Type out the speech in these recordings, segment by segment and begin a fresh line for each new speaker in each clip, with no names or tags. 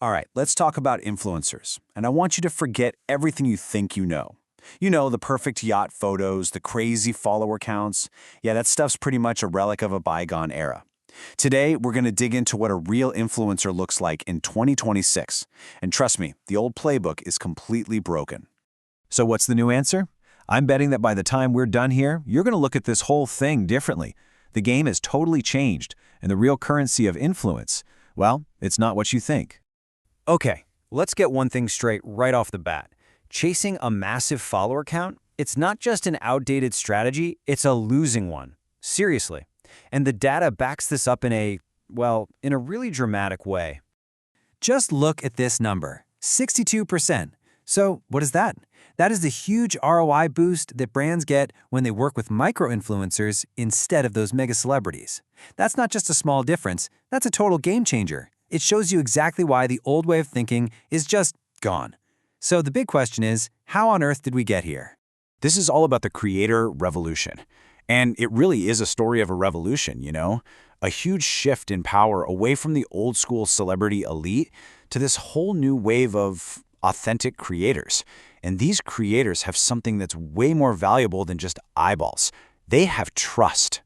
All right, let's talk about influencers. And I want you to forget everything you think you know. You know, the perfect yacht photos, the crazy follower counts. Yeah, that stuff's pretty much a relic of a bygone era. Today, we're going to dig into what a real influencer looks like in 2026. And trust me, the old playbook is completely broken. So what's the new answer? I'm betting that by the time we're done here, you're going to look at this whole thing differently. The game has totally changed, and the real currency of influence, well, it's not what you think.
Okay, let's get one thing straight right off the bat. Chasing a massive follower count, it's not just an outdated strategy, it's a losing one. Seriously. And the data backs this up in a really dramatic way. Just look at this number, 62%. So what is that? That is the huge ROI boost that brands get when they work with micro-influencers instead of those mega celebrities. That's not just a small difference, that's a total game changer. It shows you exactly why the old way of thinking is just gone. So the big question is, how on earth did we get here?
This is all about the creator revolution. And it really is a story of a revolution, you know? A huge shift in power away from the old school celebrity elite to this whole new wave of authentic creators. And these creators have something that's way more valuable than just eyeballs. They have trust.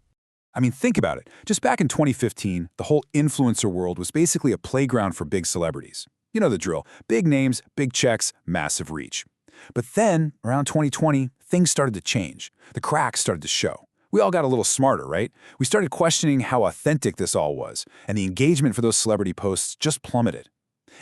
I mean, think about it. Just back in 2015, the whole influencer world was basically a playground for big celebrities. You know the drill. Big names, big checks, massive reach. But then, around 2020, things started to change. The cracks started to show. We all got a little smarter, right? We started questioning how authentic this all was, and the engagement for those celebrity posts just plummeted.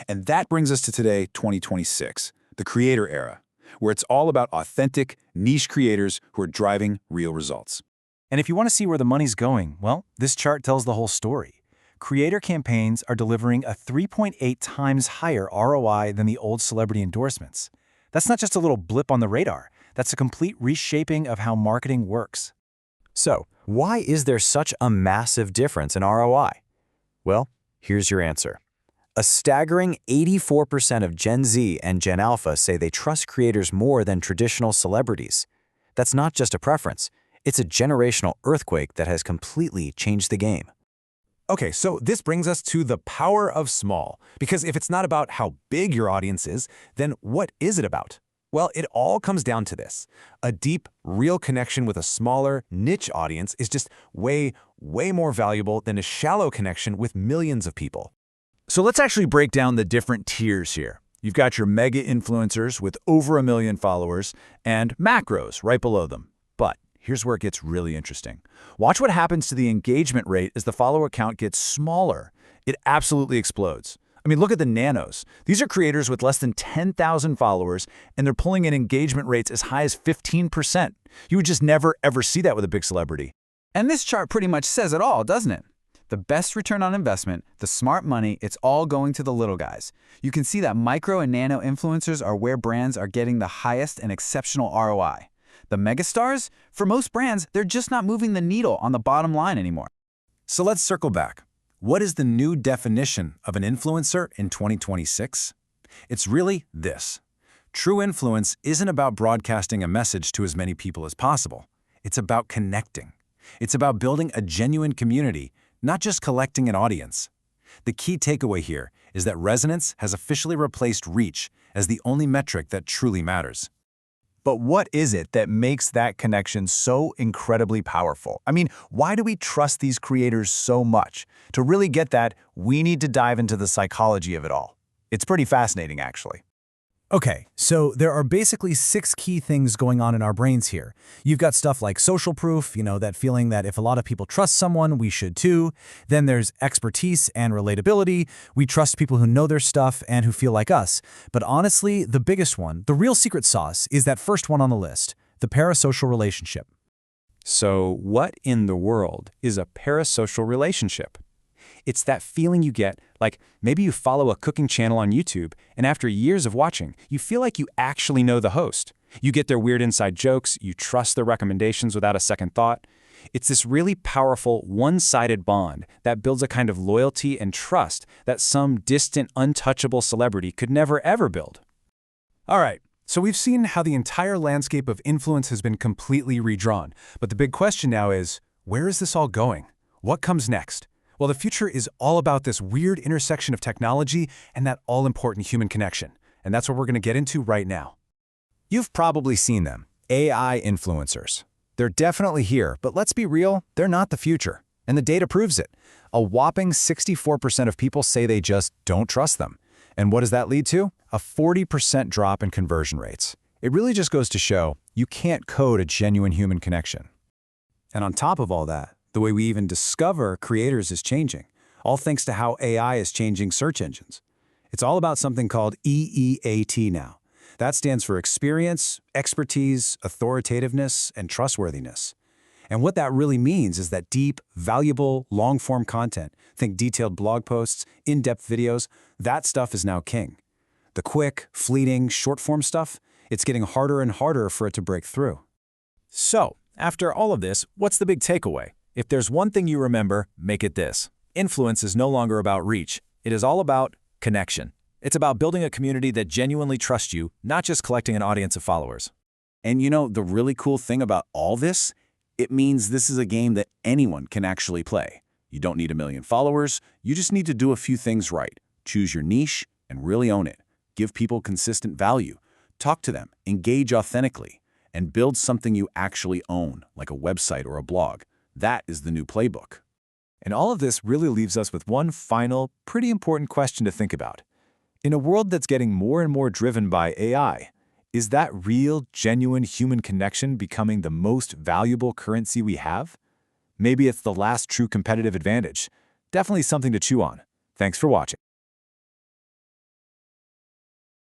And that brings us to today, 2026, the creator era, where it's all about authentic, niche creators who are driving real results.
And if you want to see where the money's going, well, this chart tells the whole story. Creator campaigns are delivering a 3.8 times higher ROI than the old celebrity endorsements. That's not just a little blip on the radar. That's a complete reshaping of how marketing works.
So, why is there such a massive difference in ROI? Well, here's your answer. A staggering 84% of Gen Z and Gen Alpha say they trust creators more than traditional celebrities. That's not just a preference. It's a generational earthquake that has completely changed the game.
Okay, so this brings us to the power of small. Because if it's not about how big your audience is, then what is it about? Well, it all comes down to this. A deep, real connection with a smaller, niche audience is just way more valuable than a shallow connection with millions of people.
So let's actually break down the different tiers here. You've got your mega influencers with over 1 million followers and macros right below them. But here's where it gets really interesting. Watch what happens to the engagement rate as the follower count gets smaller. It absolutely explodes. I mean, look at the nanos. These are creators with less than 10,000 followers, and they're pulling in engagement rates as high as 15%. You would just never, ever see that with a big celebrity.
And this chart pretty much says it all, doesn't it? The best return on investment, the smart money, it's all going to the little guys. You can see that micro and nano influencers are where brands are getting the highest and exceptional ROI. The megastars? For most brands, they're just not moving the needle on the bottom line anymore.
So let's circle back. What is the new definition of an influencer in 2026? It's really this. True influence isn't about broadcasting a message to as many people as possible. It's about connecting. It's about building a genuine community, not just collecting an audience. The key takeaway here is that resonance has officially replaced reach as the only metric that truly matters. But what is it that makes that connection so incredibly powerful? I mean, why do we trust these creators so much? To really get that, we need to dive into the psychology of it all. It's pretty fascinating, actually. Okay, so there are basically 6 key things going on in our brains here. You've got stuff like social proof, that feeling that if a lot of people trust someone, we should too. Then there's expertise and relatability. We trust people who know their stuff and who feel like us. But honestly, the biggest one, the real secret sauce, is that first one on the list, the parasocial relationship.
So what in the world is a parasocial relationship? It's that feeling you get, like maybe you follow a cooking channel on YouTube, and after years of watching, you feel like you actually know the host. You get their weird inside jokes, you trust their recommendations without a second thought. It's this really powerful, one-sided bond that builds a kind of loyalty and trust that some distant, untouchable celebrity could never ever build.
All right, so we've seen how the entire landscape of influence has been completely redrawn. But the big question now is, where is this all going? What comes next? Well, the future is all about this weird intersection of technology and that all-important human connection. And that's what we're going to get into right now.
You've probably seen them, AI influencers. They're definitely here, but let's be real, they're not the future. And the data proves it. A whopping 64% of people say they just don't trust them. And what does that lead to? A 40% drop in conversion rates. It really just goes to show you can't code a genuine human connection.
And on top of all that, the way we even discover creators is changing, all thanks to how AI is changing search engines. It's all about something called EEAT now. That stands for experience, expertise, authoritativeness, and trustworthiness. And what that really means is that deep, valuable, long-form content, think detailed blog posts, in-depth videos, that stuff is now king. The quick, fleeting, short-form stuff, it's getting harder and harder for it to break through.
So, after all of this, what's the big takeaway? If there's one thing you remember, make it this. Influence is no longer about reach. It is all about connection. It's about building a community that genuinely trusts you, not just collecting an audience of followers.
And you know, the really cool thing about all this? It means this is a game that anyone can actually play. You don't need 1 million followers, you just need to do a few things right. Choose your niche and really own it. Give people consistent value. Talk to them, engage authentically, and build something you actually own, like a website or a blog. That is the new playbook.
And all of this really leaves us with one final, pretty important question to think about. In a world that's getting more and more driven by AI, is that real, genuine human connection becoming the most valuable currency we have? Maybe it's the last true competitive advantage. Definitely something to chew on. Thanks for watching.